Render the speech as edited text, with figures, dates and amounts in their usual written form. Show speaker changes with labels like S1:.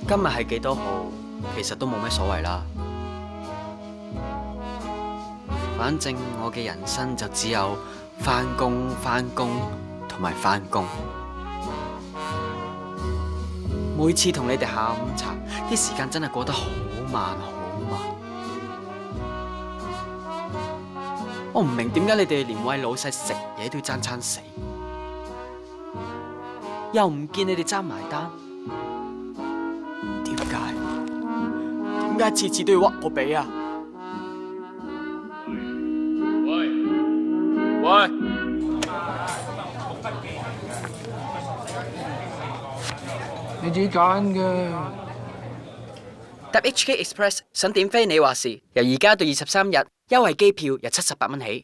S1: 今日係幾多號，其實都冇咩所謂啦。反正我嘅人生就只有返工、返工同埋返工。每次同你哋下午茶，啲時間真係過得好慢好慢。我唔明點解你哋連餵老細食嘢都要爭餐死，又唔見你哋爭埋單。點解次次都要屈我俾啊？
S2: 喂，
S3: 你自己揀嘅。
S1: 搭 HK Express 想點飛你話事，由而家到23日，優惠機票由78蚊起。